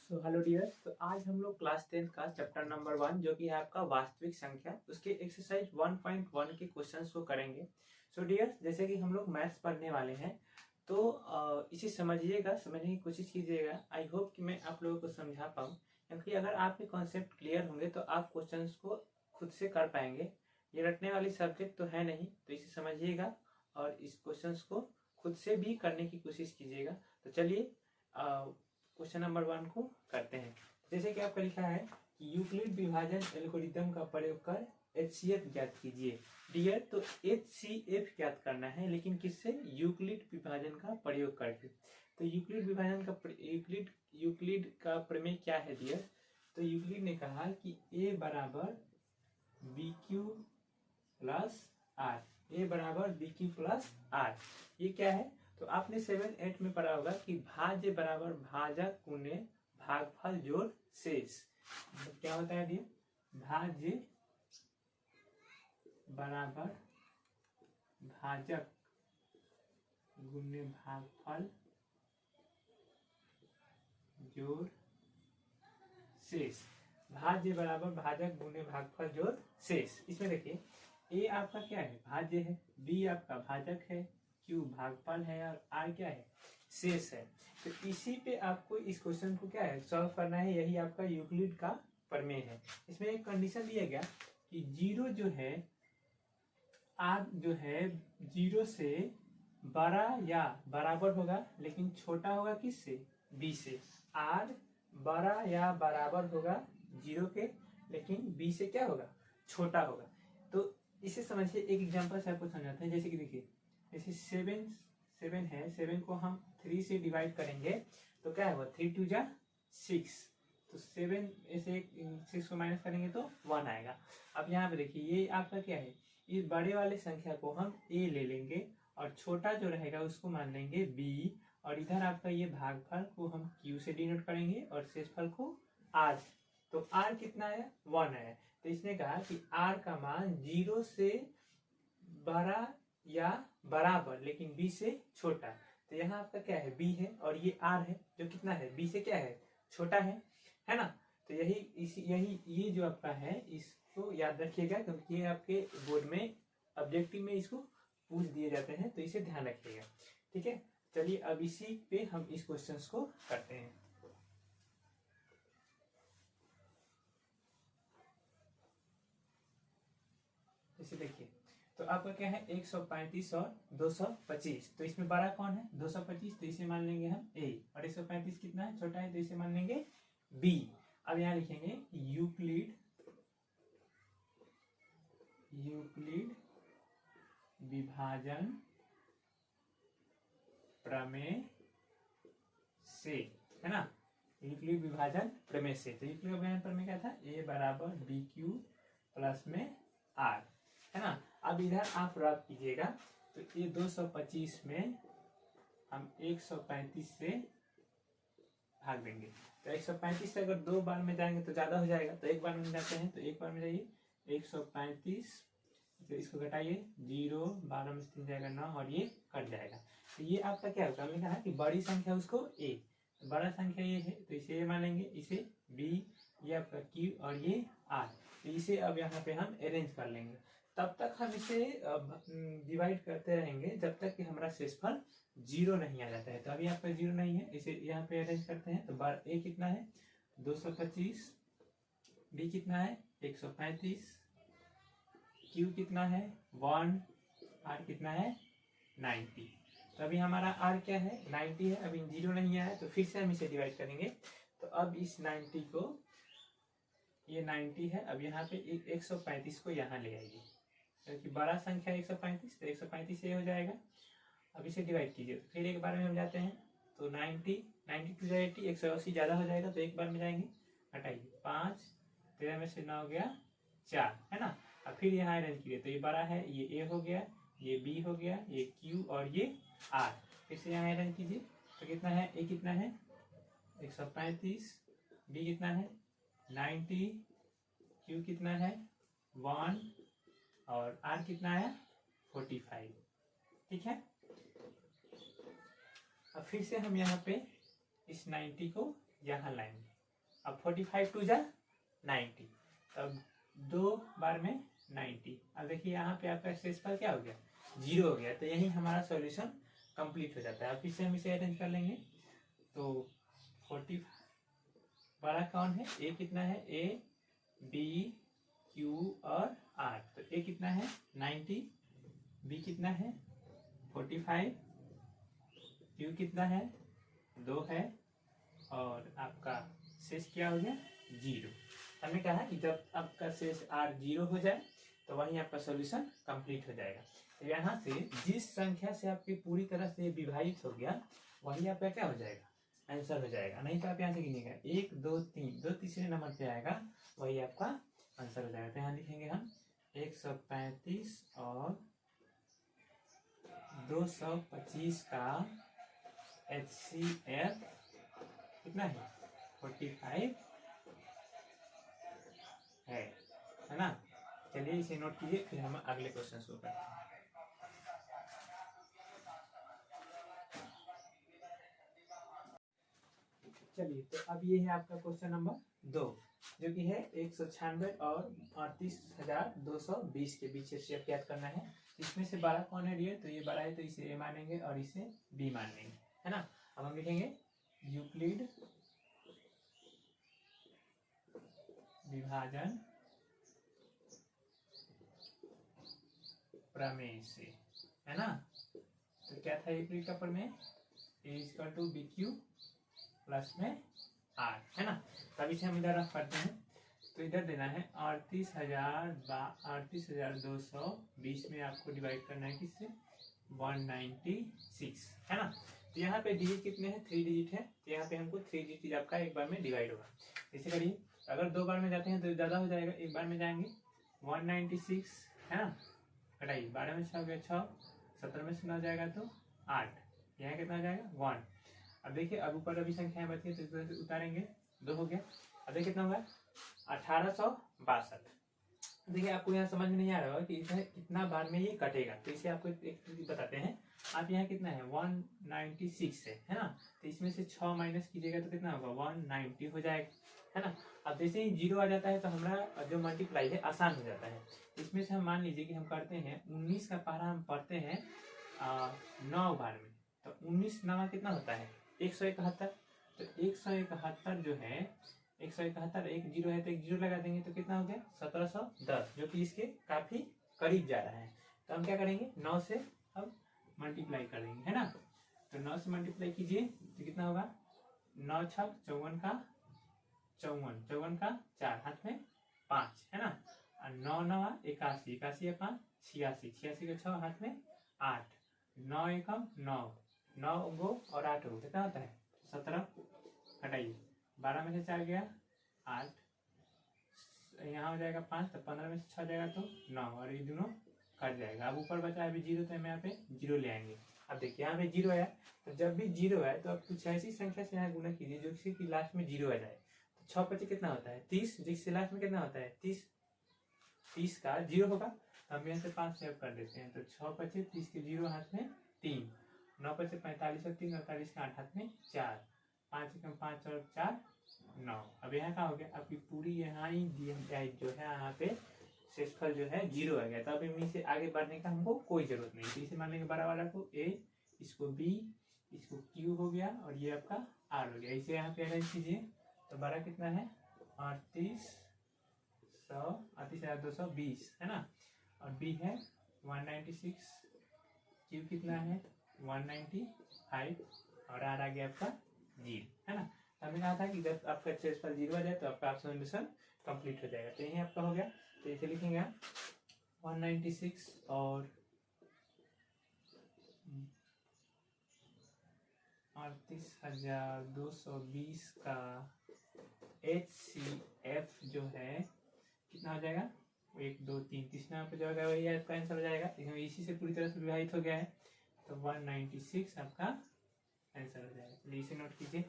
Hello dear. तो आज हम लोग क्लास 10 का चैप्टर नंबर 1 जो कि है आपका वास्तविक संख्या, उसके एक्सरसाइज 1.1 के क्वेश्चंस को करेंगे। डियर, जैसे कि हम लोग मैथ्स पढ़ने वाले हैं तो इसे समझिएगा, समझने की कोशिश कीजिएगा। आई होप कि मैं आप लोगों को समझा पाऊँ, क्योंकि अगर आपके कॉन्सेप्ट क्लियर होंगे तो आप क्वेश्चन को खुद से कर पाएंगे। ये रटने वाली सब्जेक्ट तो है नहीं, तो इसे समझिएगा और इस क्वेश्चन को खुद से भी करने की कोशिश कीजिएगा। तो चलिए क्वेश्चन नंबर 1 को करते हैं। जैसे कि आपका लिखा है कि यूक्लिड विभाजन एल्गोरिथम का प्रयोग कर HCF ज्ञात कीजिए। डियर, तो HCF ज्ञात करना है, लेकिन किससे? यूक्लिड विभाजन का प्रयोग करके। तो यूक्लिड विभाजन का यूक्लिड का प्रमेय क्या है डियर? तो यूक्लिड ने कहा कि A बराबर BQ प्लस R, A बराबर BQ प्लस R। ये क्या है? तो आपने 7-8 में पढ़ा होगा कि भाज्य बराबर भाजक गुणे भागफल जोड़ शेष। तो क्या होता है डियर? भाज्य बराबर भाजक गुणे भागफल जोड़ शेष। भाज्य बराबर भाजक गुणे भागफल जोड़ शेष। इसमें देखिए A आपका क्या है? भाज्य है, B आपका भाजक है, Q भागफल है और R क्या है? शेष है। तो इसी पे आपको इस क्वेश्चन को क्या है? सॉल्व करना है। यही आपका यूक्लिड का प्रमेय है। इसमें एक कंडीशन दिया गया कि जीरो जो है, R जो है 0 से बड़ा या बराबर होगा, लेकिन छोटा होगा किससे? B से। R बड़ा या बराबर होगा 0 के, लेकिन B से क्या होगा? छोटा होगा। तो इसे समझिए, एक एग्जांपल से आपको समझाते हैं। जैसे कि देखिए, जैसे 7 है, 7 को हम 3 से डिवाइड करेंगे तो क्या होगा? 3 2 जा 6। तो 7 ऐसे 6 को माइनस करेंगे तो 1 आएगा। अब यहाँ पे देखिए, ये आपका क्या है? इस बड़े वाले संख्या को हम A ले लेंगे और छोटा जो रहेगा उसको मान लेंगे B, और इधर आपका ये भागफल को हम Q से डिनोट करेंगे और शेषफल को R। तो R कितना है? 1 है। तो इसने कहा कि R का मान 0 से बड़ा या बराबर, लेकिन B से छोटा। तो यहाँ आपका क्या है? B है, और ये R है जो कितना है? B से क्या है? छोटा है ना? तो यही ये जो आपका है, इसको याद रखिएगा, क्योंकि ये आपके बोर्ड में ऑब्जेक्टिव में इसको पूछ दिए जाते हैं, तो इसे ध्यान रखिएगा। ठीक है, चलिए अब इसी पे हम इस क्वेश्चन को करते हैं। इसे देखिए, तो आपका क्या है? 135 और 225। तो इसमें बड़ा कौन है? 225, तो इसे मान लेंगे हम A, और 135 कितना है? छोटा है, तो इसे मान लेंगे B। अब यहाँ लिखेंगे यूक्लिड विभाजन प्रमेय से, है ना? यूक्लिड विभाजन प्रमेय से। तो यूक्लिड विभाजन प्रमेय क्या था? A बराबर BQ प्लस में R, है ना? अब इधर आप रब कीजिएगा, तो ये 225 में हम 135 से भाग देंगे। तो 135 से अगर 2 बार में जाएंगे तो ज्यादा हो जाएगा, तो एक बार में जाते हैं। तो एक बार में जाइए, 135, तो इसको घटाइए, 0 12 में 3 जाएगा 9, और ये कट जाएगा। तो ये आपका क्या होगा? हमने कहा कि बड़ी संख्या उसको A, बड़ा संख्या ये है, तो इसे A मानेंगे, इसे B, ये आपका Q और ये R। तो इसे अब यहाँ पे हम अरेंज कर लेंगे। तब तक हम इसे डिवाइड करते रहेंगे जब तक कि हमारा शेषफल 0 नहीं आ जाता है। तो अभी आपका 0 नहीं है, इसे यहाँ पे अरेंज करते हैं। तो बार A कितना है? 225, B कितना है? 135, Q कितना है? 1, R कितना है? 90। तो अभी हमारा R क्या है? 90 है। अभी 0 नहीं आया, तो फिर से हम इसे डिवाइड करेंगे। तो अब इस 90 को, ये 90 है, अब यहाँ पे 135 को यहाँ ले आइए, क्योंकि बड़ा संख्या 135, तो 135 ये हो जाएगा। अब इसे डिवाइड कीजिए, तो फिर एक बार में हम जाते हैं। तो 90 टू 80, 180 ज़्यादा हो जाएगा, तो एक बार में जाएंगे, हटाइए, 5, 13 में से 9 हो गया 4, है ना? अब फिर यहाँ अरेंज कीजिए, तो ये बड़ा है, ये A हो गया, ये B हो गया, ये Q और ये R। फिर से यहाँ अरेंज कीजिए, तो कितना है? A कितना है? 135, B कितना है? 90, Q कितना है? 1, और R कितना है? 45। ठीक है, अब फिर से हम यहाँ पे इस 90 को यहाँ लाएंगे, अब 45 टू जा 90, तब 2 बार में 90। अब देखिए यहाँ पे आपका शेषफल क्या हो गया, 0 हो गया। तो यही हमारा सॉल्यूशन कंप्लीट हो जाता है। अब फिर से हम इसे अरेंज कर लेंगे। तो 45 बड़ा कौन है, ए कितना है, ए बी क्यू और आर। तो ए कितना है 90, बी कितना है 45, क्यू कितना है 2 है, और आपका शेष क्या हो गया 0। हमने कहा कि जब आपका शेष आर 0 हो जाए तो वही आपका सॉल्यूशन कंप्लीट हो जाएगा। तो यहाँ से जिस संख्या से आपकी पूरी तरह से विभाजित हो गया वही आपका क्या हो जाएगा, आंसर हो जाएगा। नहीं तो आप यहाँ से गिनिएगा 1 2 3, 2 तीसरे नंबर पे आएगा, वही आपका आंसर हो जाएगा। तो यहाँ लिखेंगे हम 135 और 225 का HCF कितना है 45 है ना। चलिए इसे नोट कीजिए, फिर हम अगले क्वेश्चन शुरू करते हैं। चलिए तो अब ये है आपका क्वेश्चन नंबर 2, जो कि है 196 और 38,220 के बीच HCF ज्ञात करना है। इसमें से 12 कौन है रियल, तो ये 12 है तो इसे ए मानेंगे और इसे बी मान लेंगे, है ना। अब हम लिखेंगे यूक्लिड विभाजन प्रमेय से, है ना। तो क्या था यूक्लिड का प्रमेय, A equal to B Q plus में आर, है ना। तब इसे हम इधर रख करते हैं। तो इधर देना है 38,220 में आपको डिवाइड करना है किससे 196, है ना। तो यहाँ पे डिजिट कितने हैं, 3 डिजिट है। तो यहाँ पे हमको 3 डिजिट आपका एक बार में डिवाइड होगा। इसे करिए, अगर 2 बार में जाते हैं तो ज़्यादा हो जाएगा, एक बार में जाएंगे 196, है ना। कटाइए 12 में 6 हो गया 6, 17 में से 9 जाएगा तो 8, यहाँ कितना हो जाएगा 1। अब देखिए अब ऊपर अभी संख्याएं बची है तो इसे उतारेंगे, 2 हो गया। अब देखिए कितना होगा 1862। देखिए आपको यहाँ समझ में नहीं आ रहा होगा कि इसमें कितना बार में ये कटेगा, तो इसे आपको एक चीज बताते हैं। आप यहाँ कितना है 196 है ना। तो इसमें से 6 माइनस कीजिएगा तो कितना होगा 190 हो जाएगा, है ना। अब जैसे ही 0 आ जाता है तो हमारा जो मल्टीप्लाई है आसान हो जाता है। इसमें से हम मान लीजिए कि हम करते हैं 19 का पहला हम पढ़ते हैं 9 बार में, तो 19 9 कितना होता है 171। तो 171 जो है 171, एक 0 है तो एक 0 लगा देंगे तो कितना हो गया 1710, जो कि इसके काफी करीब जा रहा है। तो हम क्या करेंगे 9 से अब मल्टीप्लाई कर देंगे, है ना। तो 9 से मल्टीप्लाई कीजिए तो कितना होगा 9 6 54 का 54 का 4 हाथ में 5, है ना। और 9 9 81, 81 या 5 86, 86 का 6 हाथ में 8, 9 एकम 9, 9 गो और 8 हो कितना होता है 17। हटाइए 12 में से 4 गया 8, यहाँ हो जाएगा 5, तो 15 में से 6 जाएगा तो 9, और ये दोनों कट जाएगा। अब ऊपर बचा अभी 0, तो हम यहाँ पे 0 ले आएंगे। अब देखिए यहाँ पे 0 आया, तो जब भी 0 आए तो आप कुछ ऐसी संख्या से यहाँ गुना कीजिए जो कि लास्ट में 0 आ जाए। तो 6 25 कितना होता है 30, जिससे लास्ट में कितना होता है 30, 30 का 0 होगा। हम यहाँ से 5 सेव कर देते हैं। तो 6 25 30 के 0 हाथ में 3, 9 25 45 और 3 48 के 8 हाथ में 4, 5 एकम 5 और 4 9। अब यहाँ का हो गया आपकी पूरी यहाँ ही जो है यहाँ पे शेषफल जो है 0 आ गया। तो अब इनमें से आगे बढ़ने का हमको कोई जरूरत नहीं। तो इसे मान लेंगे बड़ा वाला को A, इसको B, इसको Q हो गया, और ये आपका R हो गया। इसे यहाँ पे अरेंज कीजिए तो बड़ा कितना है 38,220, है ना। और B है 196, Q कितना है 195, और R आ गया आपका 0, है ना। हमने कहा था कि जब आपका शेषफल 0 आ जाए तो आपका सॉल्यूशन कंप्लीट हो जाएगा। तो यही आपका हो गया। तो इसे लिखेंगे 196 और 38,220 का HCF जो है कितना हो जाएगा 1 2 3, तीसरा पे जो होगा वही आपका आंसर हो जाएगा। इसी से पूरी तरह से विभाजित हो गया है, तो 196 आपका आंसर हो जाएगा। इसे नोट कीजिए।